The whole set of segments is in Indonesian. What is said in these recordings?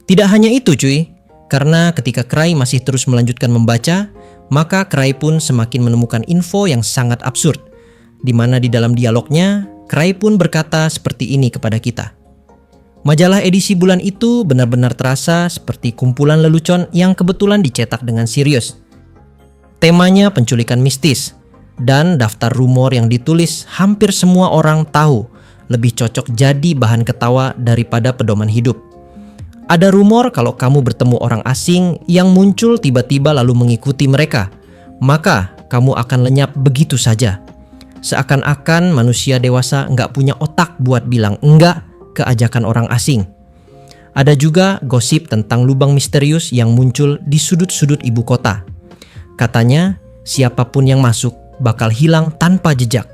Tidak hanya itu cuy, karena ketika Cry masih terus melanjutkan membaca, maka Cry pun semakin menemukan info yang sangat absurd, di mana di dalam dialognya, Cry pun berkata seperti ini kepada kita. Majalah edisi bulan itu benar-benar terasa seperti kumpulan lelucon yang kebetulan dicetak dengan serius. Temanya penculikan mistis, dan daftar rumor yang ditulis hampir semua orang tahu lebih cocok jadi bahan ketawa daripada pedoman hidup. Ada rumor kalau kamu bertemu orang asing yang muncul tiba-tiba lalu mengikuti mereka, maka kamu akan lenyap begitu saja. Seakan-akan manusia dewasa nggak punya otak buat bilang enggak ke ajakan orang asing. Ada juga gosip tentang lubang misterius yang muncul di sudut-sudut ibu kota. Katanya, siapapun yang masuk bakal hilang tanpa jejak.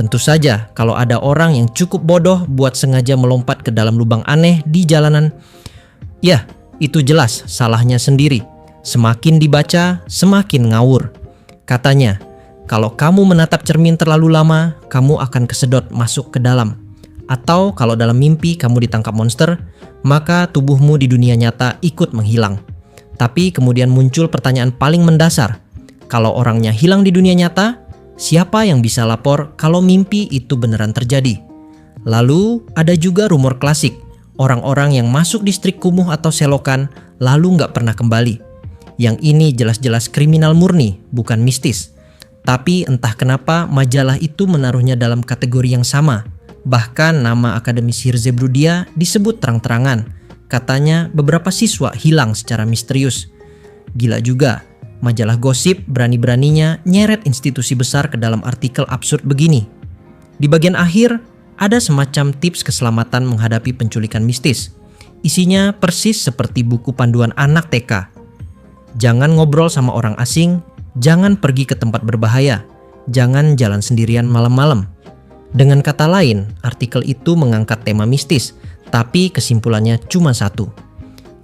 Tentu saja kalau ada orang yang cukup bodoh buat sengaja melompat ke dalam lubang aneh di jalanan, ya itu jelas salahnya sendiri. Semakin dibaca, semakin ngawur. Katanya, kalau kamu menatap cermin terlalu lama, kamu akan kesedot masuk ke dalam. Atau kalau dalam mimpi kamu ditangkap monster, maka tubuhmu di dunia nyata ikut menghilang. Tapi kemudian muncul pertanyaan paling mendasar. Kalau orangnya hilang di dunia nyata, siapa yang bisa lapor kalau mimpi itu beneran terjadi? Lalu ada juga rumor klasik, orang-orang yang masuk distrik kumuh atau selokan lalu nggak pernah kembali. Yang ini jelas-jelas kriminal murni, bukan mistis. Tapi entah kenapa majalah itu menaruhnya dalam kategori yang sama. Bahkan nama Akademi Sihir Zebruddia disebut terang-terangan. Katanya beberapa siswa hilang secara misterius. Gila juga, majalah gosip berani-beraninya nyeret institusi besar ke dalam artikel absurd begini. Di bagian akhir, ada semacam tips keselamatan menghadapi penculikan mistis. Isinya persis seperti buku panduan anak TK. Jangan ngobrol sama orang asing, jangan pergi ke tempat berbahaya, jangan jalan sendirian malam-malam. Dengan kata lain, artikel itu mengangkat tema mistis, tapi kesimpulannya cuma satu,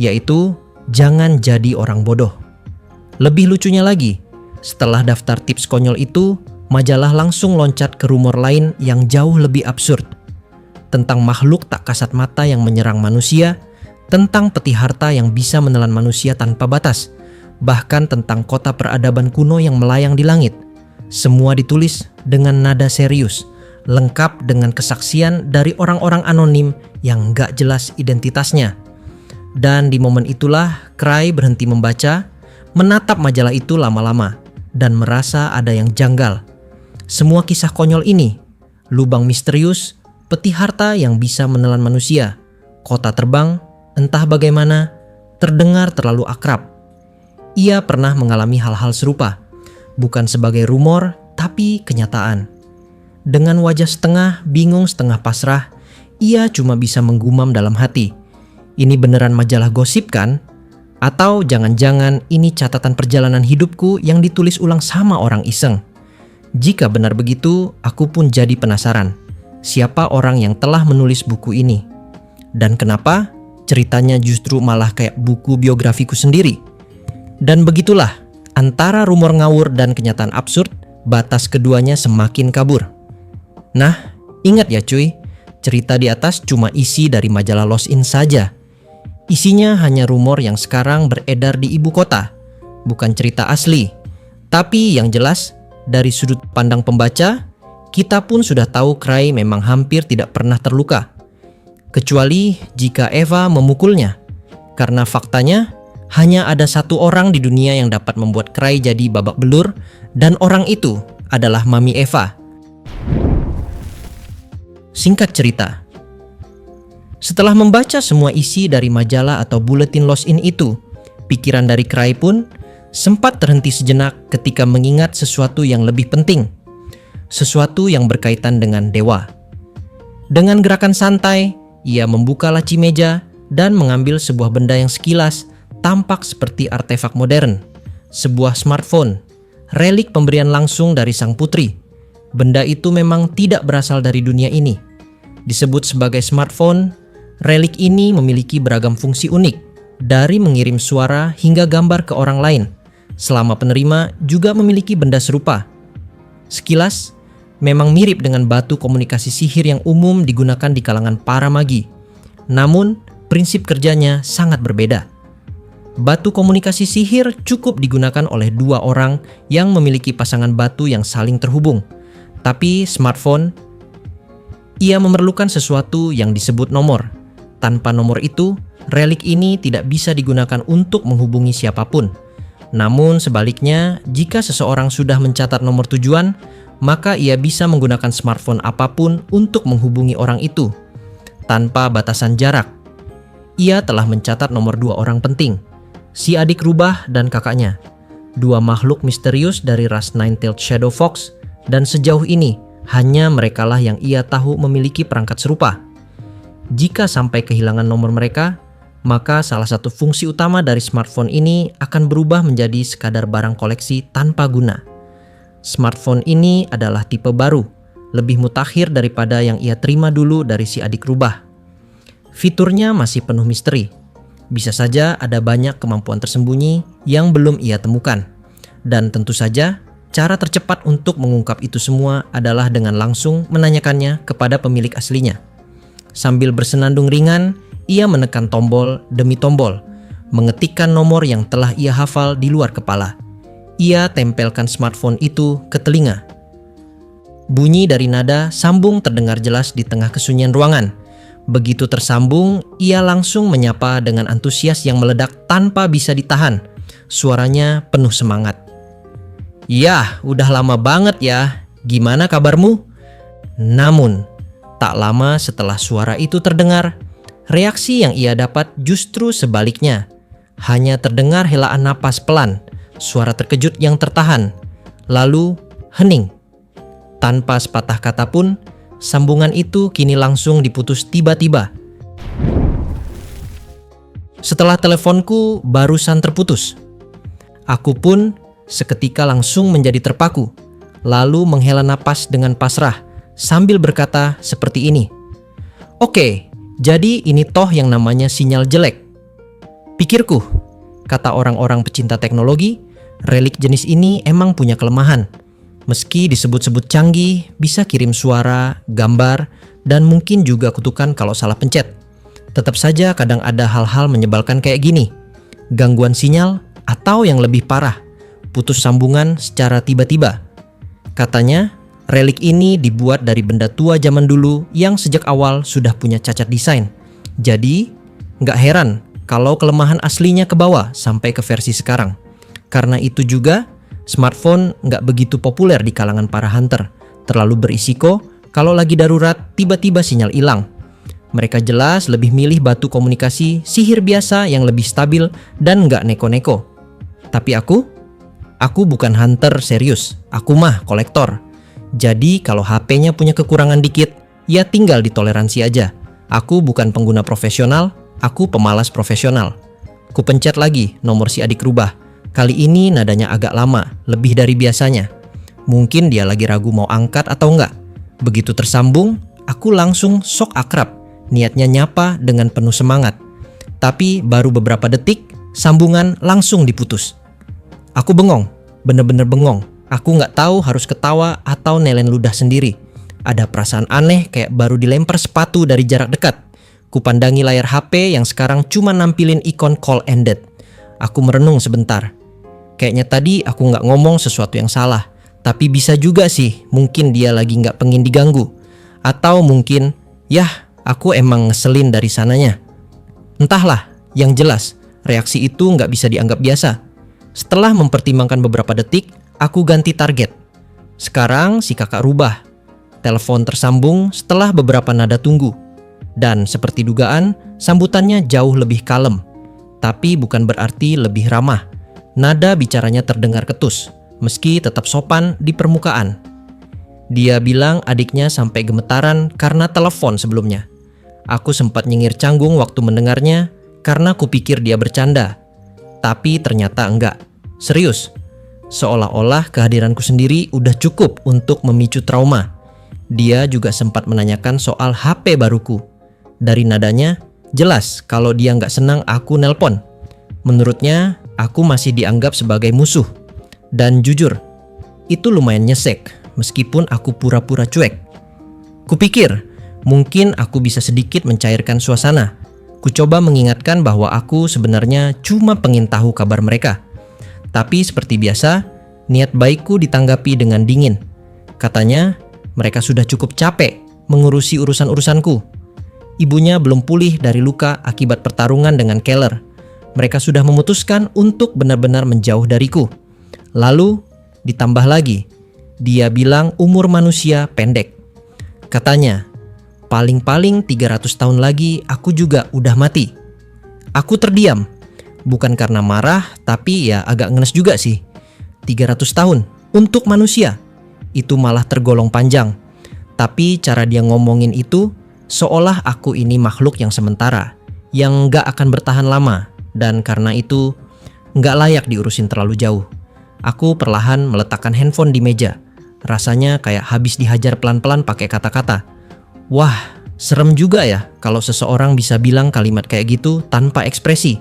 yaitu jangan jadi orang bodoh. Lebih lucunya lagi, setelah daftar tips konyol itu, majalah langsung loncat ke rumor lain yang jauh lebih absurd. Tentang makhluk tak kasat mata yang menyerang manusia, tentang peti harta yang bisa menelan manusia tanpa batas, bahkan tentang kota peradaban kuno yang melayang di langit. Semua ditulis dengan nada serius, lengkap dengan kesaksian dari orang-orang anonim yang gak jelas identitasnya. Dan di momen itulah Cry berhenti membaca, menatap majalah itu lama-lama, dan merasa ada yang janggal. Semua kisah konyol ini, lubang misterius, peti harta yang bisa menelan manusia, kota terbang, entah bagaimana, terdengar terlalu akrab. Ia pernah mengalami hal-hal serupa, bukan sebagai rumor, tapi kenyataan. Dengan wajah setengah bingung setengah pasrah, ia cuma bisa menggumam dalam hati. Ini beneran majalah gosip kan? Atau jangan-jangan ini catatan perjalanan hidupku yang ditulis ulang sama orang iseng? Jika benar begitu, aku pun jadi penasaran. Siapa orang yang telah menulis buku ini? Dan kenapa ceritanya justru malah kayak buku biografiku sendiri? Dan begitulah, antara rumor ngawur dan kenyataan absurd, batas keduanya semakin kabur. Nah, ingat ya cuy, cerita di atas cuma isi dari majalah Lost In saja. Isinya hanya rumor yang sekarang beredar di ibu kota, bukan cerita asli. Tapi yang jelas, dari sudut pandang pembaca, kita pun sudah tahu Cry memang hampir tidak pernah terluka. Kecuali jika Eva memukulnya. Karena faktanya, hanya ada satu orang di dunia yang dapat membuat Cry jadi babak belur, dan orang itu adalah Mami Eva. Singkat cerita, setelah membaca semua isi dari majalah atau buletin Lost In itu, pikiran dari Cry pun sempat terhenti sejenak ketika mengingat sesuatu yang lebih penting. Sesuatu yang berkaitan dengan dewa. Dengan gerakan santai, ia membuka laci meja dan mengambil sebuah benda yang sekilas tampak seperti artefak modern. Sebuah smartphone, relik pemberian langsung dari sang putri. Benda itu memang tidak berasal dari dunia ini. Disebut sebagai smartphone, relik ini memiliki beragam fungsi unik, dari mengirim suara hingga gambar ke orang lain. Selama penerima juga memiliki benda serupa. Sekilas, memang mirip dengan batu komunikasi sihir yang umum digunakan di kalangan para magi. Namun, prinsip kerjanya sangat berbeda. Batu komunikasi sihir cukup digunakan oleh dua orang yang memiliki pasangan batu yang saling terhubung. Tapi smartphone, ia memerlukan sesuatu yang disebut nomor. Tanpa nomor itu, relik ini tidak bisa digunakan untuk menghubungi siapapun. Namun sebaliknya, jika seseorang sudah mencatat nomor tujuan, maka ia bisa menggunakan smartphone apapun untuk menghubungi orang itu, tanpa batasan jarak. Ia telah mencatat nomor dua orang penting, si adik rubah dan kakaknya, dua makhluk misterius dari ras Nine-Tailed Shadow Fox, dan sejauh ini hanya merekalah yang ia tahu memiliki perangkat serupa. Jika sampai kehilangan nomor mereka, maka salah satu fungsi utama dari smartphone ini akan berubah menjadi sekadar barang koleksi tanpa guna. Smartphone ini adalah tipe baru, lebih mutakhir daripada yang ia terima dulu dari si adik rubah. Fiturnya masih penuh misteri. Bisa saja ada banyak kemampuan tersembunyi yang belum ia temukan. Dan tentu saja, cara tercepat untuk mengungkap itu semua adalah dengan langsung menanyakannya kepada pemilik aslinya. Sambil bersenandung ringan, ia menekan tombol demi tombol, mengetikkan nomor yang telah ia hafal di luar kepala. Ia tempelkan smartphone itu ke telinga. Bunyi dari nada sambung terdengar jelas di tengah kesunyian ruangan. Begitu tersambung, ia langsung menyapa dengan antusias yang meledak tanpa bisa ditahan. Suaranya penuh semangat. "Yah, udah lama banget ya. Gimana kabarmu?" Namun, tak lama setelah suara itu terdengar, reaksi yang ia dapat justru sebaliknya. Hanya terdengar helaan napas pelan, suara terkejut yang tertahan, lalu hening. Tanpa sepatah kata pun, sambungan itu kini langsung diputus tiba-tiba. Setelah teleponku barusan terputus, aku pun seketika langsung menjadi terpaku, lalu menghela napas dengan pasrah sambil berkata seperti ini. "Oke, jadi ini toh yang namanya sinyal jelek. Pikirku," kata orang-orang pecinta teknologi, "relik jenis ini emang punya kelemahan. Meski disebut-sebut canggih, bisa kirim suara, gambar, dan mungkin juga kutukan kalau salah pencet. Tetap saja kadang ada hal-hal menyebalkan kayak gini. Gangguan sinyal, atau yang lebih parah, putus sambungan secara tiba-tiba." Katanya, relik ini dibuat dari benda tua zaman dulu yang sejak awal sudah punya cacat desain. Jadi, nggak heran kalau kelemahan aslinya kebawa sampai ke versi sekarang. Karena itu juga, smartphone nggak begitu populer di kalangan para hunter. Terlalu berisiko kalau lagi darurat tiba-tiba sinyal hilang. Mereka jelas lebih milih batu komunikasi sihir biasa yang lebih stabil dan nggak neko-neko. Tapi aku bukan hunter serius. Aku mah kolektor. Jadi kalau HP-nya punya kekurangan dikit, ya tinggal ditoleransi aja. Aku bukan pengguna profesional, aku pemalas profesional. Ku pencet lagi nomor si adik rubah. Kali ini nadanya agak lama, lebih dari biasanya. Mungkin dia lagi ragu mau angkat atau enggak. Begitu tersambung, aku langsung sok akrab, niatnya nyapa dengan penuh semangat. Tapi baru beberapa detik, sambungan langsung diputus. Aku bengong, bener-bener bengong. Aku nggak tahu harus ketawa atau nelen ludah sendiri. Ada perasaan aneh kayak baru dilempar sepatu dari jarak dekat. Kupandangi layar HP yang sekarang cuma nampilin ikon call ended. Aku merenung sebentar. Kayaknya tadi aku nggak ngomong sesuatu yang salah. Tapi bisa juga sih, mungkin dia lagi nggak pengen diganggu. Atau mungkin, yah aku emang ngeselin dari sananya. Entahlah, yang jelas, reaksi itu nggak bisa dianggap biasa. Setelah mempertimbangkan beberapa detik, aku ganti target. Sekarang si kakak rubah. Telepon tersambung setelah beberapa nada tunggu. Dan seperti dugaan, sambutannya jauh lebih kalem. Tapi bukan berarti lebih ramah. Nada bicaranya terdengar ketus, meski tetap sopan di permukaan. Dia bilang adiknya sampai gemetaran karena telepon sebelumnya. Aku sempat nyengir canggung waktu mendengarnya karena kupikir dia bercanda. Tapi ternyata enggak. Serius. Seolah-olah kehadiranku sendiri udah cukup untuk memicu trauma. Dia juga sempat menanyakan soal HP baruku. Dari nadanya, jelas kalau dia nggak senang aku nelpon. Menurutnya, aku masih dianggap sebagai musuh. Dan jujur, itu lumayan nyesek, meskipun aku pura-pura cuek. Kupikir, mungkin aku bisa sedikit mencairkan suasana. Ku coba mengingatkan bahwa aku sebenarnya cuma pengen tahu kabar mereka. Tapi seperti biasa, niat baikku ditanggapi dengan dingin. Katanya, mereka sudah cukup capek mengurusi urusan-urusanku. Ibunya belum pulih dari luka akibat pertarungan dengan Keller. Mereka sudah memutuskan untuk benar-benar menjauh dariku. Lalu, ditambah lagi, dia bilang umur manusia pendek. Katanya, paling-paling 300 tahun lagi aku juga udah mati. Aku terdiam, bukan karena marah, tapi ya agak ngenes juga sih. 300 tahun untuk manusia, itu malah tergolong panjang. Tapi cara dia ngomongin itu, seolah aku ini makhluk yang sementara, yang gak akan bertahan lama, dan karena itu gak layak diurusin terlalu jauh. Aku perlahan meletakkan handphone di meja. Rasanya kayak habis dihajar pelan-pelan pakai kata-kata. Wah, serem juga ya kalau seseorang bisa bilang kalimat kayak gitu tanpa ekspresi.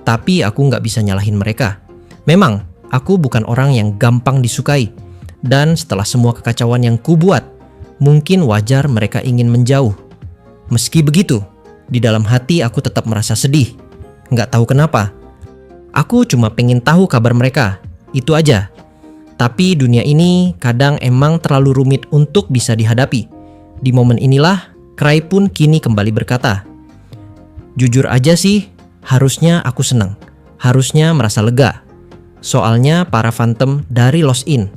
Tapi aku nggak bisa nyalahin mereka. Memang, aku bukan orang yang gampang disukai. Dan setelah semua kekacauan yang kubuat, mungkin wajar mereka ingin menjauh. Meski begitu, di dalam hati aku tetap merasa sedih. Nggak tahu kenapa. Aku cuma pengen tahu kabar mereka, itu aja. Tapi dunia ini kadang emang terlalu rumit untuk bisa dihadapi. Di momen inilah, Cry pun kini kembali berkata, "Jujur aja sih, harusnya aku senang. Harusnya merasa lega. Soalnya para Phantom dari Lost Inn,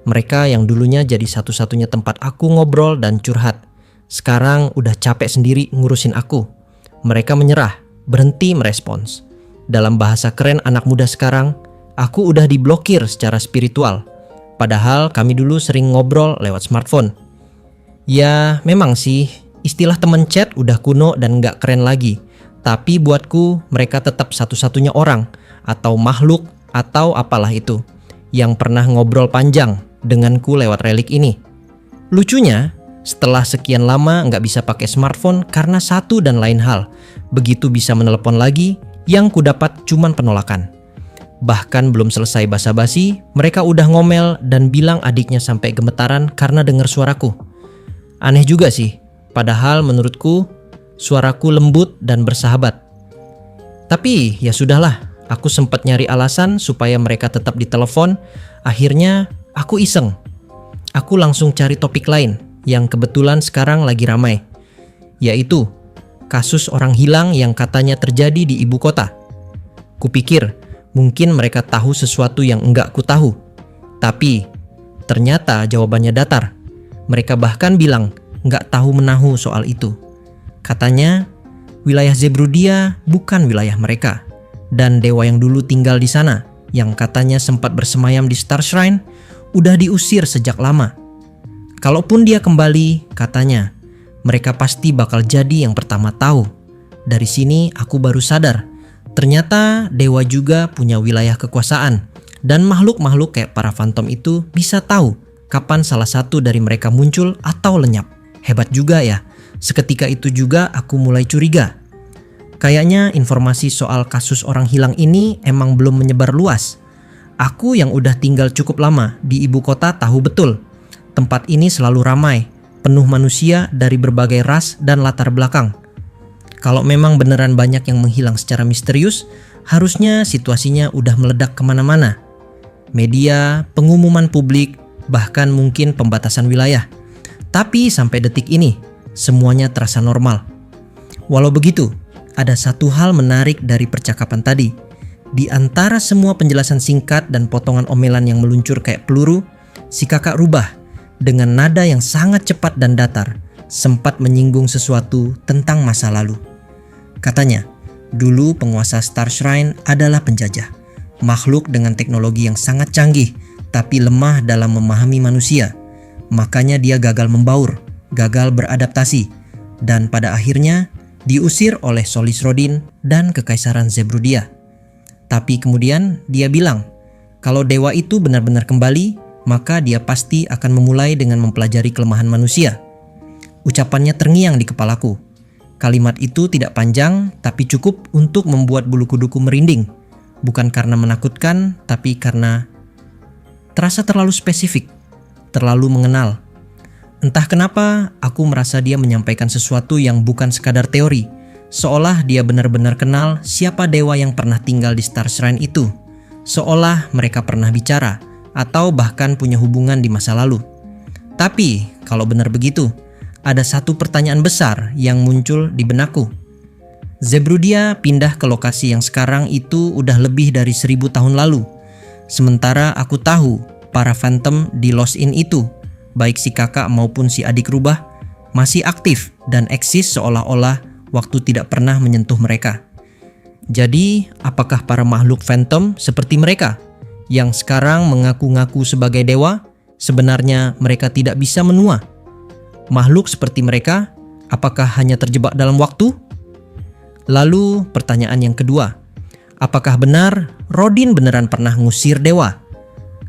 mereka yang dulunya jadi satu-satunya tempat aku ngobrol dan curhat, sekarang udah capek sendiri ngurusin aku. Mereka menyerah, berhenti merespons. Dalam bahasa keren anak muda sekarang, aku udah diblokir secara spiritual. Padahal kami dulu sering ngobrol lewat smartphone. Ya memang sih, istilah temen chat udah kuno dan gak keren lagi. Tapi buatku mereka tetap satu-satunya orang atau makhluk atau apalah itu yang pernah ngobrol panjang denganku lewat relik ini. Lucunya, setelah sekian lama gak bisa pakai smartphone karena satu dan lain hal, begitu bisa menelepon lagi, yang kudapat cuman penolakan. Bahkan belum selesai basa-basi, mereka udah ngomel dan bilang adiknya sampai gemetaran karena dengar suaraku. Aneh juga sih, padahal menurutku suaraku lembut dan bersahabat. Tapi ya sudahlah, aku sempat nyari alasan supaya mereka tetap ditelepon. Akhirnya aku iseng. Aku langsung cari topik lain yang kebetulan sekarang lagi ramai, yaitu kasus orang hilang yang katanya terjadi di ibu kota. Kupikir mungkin mereka tahu sesuatu yang enggak ku tahu. Tapi ternyata jawabannya datar. Mereka bahkan bilang enggak tahu menahu soal itu. Katanya wilayah Zebruddia bukan wilayah mereka. Dan dewa yang dulu tinggal di sana, yang katanya sempat bersemayam di Star Shrine, udah diusir sejak lama. Kalaupun dia kembali, katanya mereka pasti bakal jadi yang pertama tahu. Dari sini aku baru sadar, ternyata dewa juga punya wilayah kekuasaan, dan makhluk-makhluk kayak para Phantom itu bisa tahu kapan salah satu dari mereka muncul atau lenyap. Hebat juga ya. Seketika itu juga aku mulai curiga. Kayaknya informasi soal kasus orang hilang ini emang belum menyebar luas. Aku yang udah tinggal cukup lama di ibu kota tahu betul. Tempat ini selalu ramai, penuh manusia dari berbagai ras dan latar belakang. Kalau memang beneran banyak yang menghilang secara misterius, harusnya situasinya udah meledak kemana-mana. Media, pengumuman publik, bahkan mungkin pembatasan wilayah. Tapi sampai detik ini, semuanya terasa normal. Walau begitu, ada satu hal menarik dari percakapan tadi. Di antara semua penjelasan singkat dan potongan omelan yang meluncur kayak peluru, si kakak rubah dengan nada yang sangat cepat dan datar, sempat menyinggung sesuatu tentang masa lalu. Katanya, dulu penguasa Star Shrine adalah penjajah, makhluk dengan teknologi yang sangat canggih, tapi lemah dalam memahami manusia. Makanya dia gagal membaur, gagal beradaptasi, dan pada akhirnya diusir oleh Solis Rodin dan Kekaisaran Zebruddia. Tapi kemudian dia bilang, kalau dewa itu benar-benar kembali, maka dia pasti akan memulai dengan mempelajari kelemahan manusia. Ucapannya terngiang di kepalaku. Kalimat itu tidak panjang, tapi cukup untuk membuat bulu kuduku merinding. Bukan karena menakutkan, tapi karena terasa terlalu spesifik, terlalu mengenal. Entah kenapa, aku merasa dia menyampaikan sesuatu yang bukan sekadar teori, Seolah dia benar-benar kenal siapa dewa yang pernah tinggal di Star Shrine itu. Seolah mereka pernah bicara atau bahkan punya hubungan di masa lalu. Tapi kalau benar begitu, ada satu pertanyaan besar yang muncul di benakku. Zebrudia pindah ke lokasi yang sekarang itu udah lebih dari 1000 tahun lalu. Sementara aku tahu para Phantom di Lost Inn itu, baik si kakak maupun si adik rubah, masih aktif dan eksis seolah-olah waktu tidak pernah menyentuh mereka. Jadi, apakah para makhluk Phantom seperti mereka yang sekarang mengaku-ngaku sebagai dewa, sebenarnya mereka tidak bisa menua? Makhluk seperti mereka, apakah hanya terjebak dalam waktu? Lalu, pertanyaan yang kedua, apakah benar Rodin beneran pernah ngusir dewa?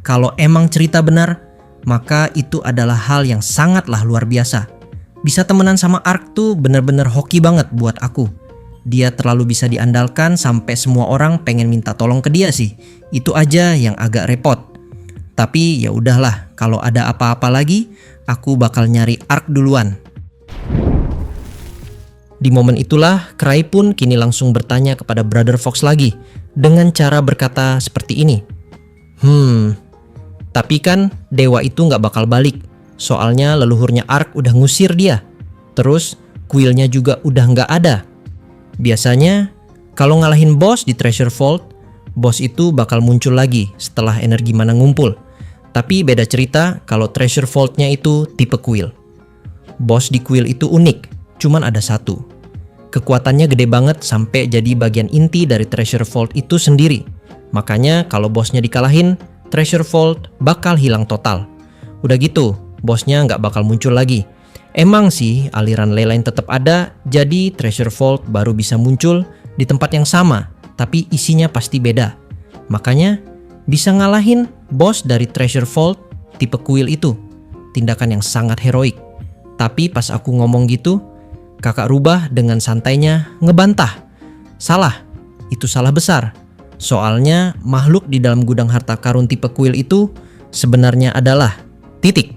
Kalau emang cerita benar, maka itu adalah hal yang sangatlah luar biasa. Bisa temenan sama Ark tuh bener-bener hoki banget buat aku. Dia terlalu bisa diandalkan sampai semua orang pengen minta tolong ke dia sih. Itu aja yang agak repot. Tapi ya udahlah, kalau ada apa-apa lagi, aku bakal nyari Ark duluan. Di momen itulah, Cry pun kini langsung bertanya kepada Brother Fox lagi dengan cara berkata seperti ini. Tapi kan dewa itu nggak bakal balik. Soalnya leluhurnya Ark udah ngusir dia. Terus kuilnya juga udah nggak ada. Biasanya kalau ngalahin bos di Treasure Vault, bos itu bakal muncul lagi setelah energi mana ngumpul. Tapi beda cerita kalau Treasure Vault-nya itu tipe kuil. Bos di kuil itu unik, cuman ada satu. Kekuatannya gede banget sampai jadi bagian inti dari Treasure Vault itu sendiri. Makanya kalau bosnya dikalahin, Treasure Vault bakal hilang total. Udah gitu, bosnya nggak bakal muncul lagi. Emang sih aliran ley line tetap ada, jadi Treasure Vault baru bisa muncul di tempat yang sama, tapi isinya pasti beda. Makanya bisa ngalahin bos dari Treasure Vault tipe kuil itu. Tindakan yang sangat heroik. Tapi pas aku ngomong gitu, kakak rubah dengan santainya ngebantah. Salah, itu salah besar. Soalnya makhluk di dalam gudang harta karun tipe kuil itu sebenarnya adalah titik.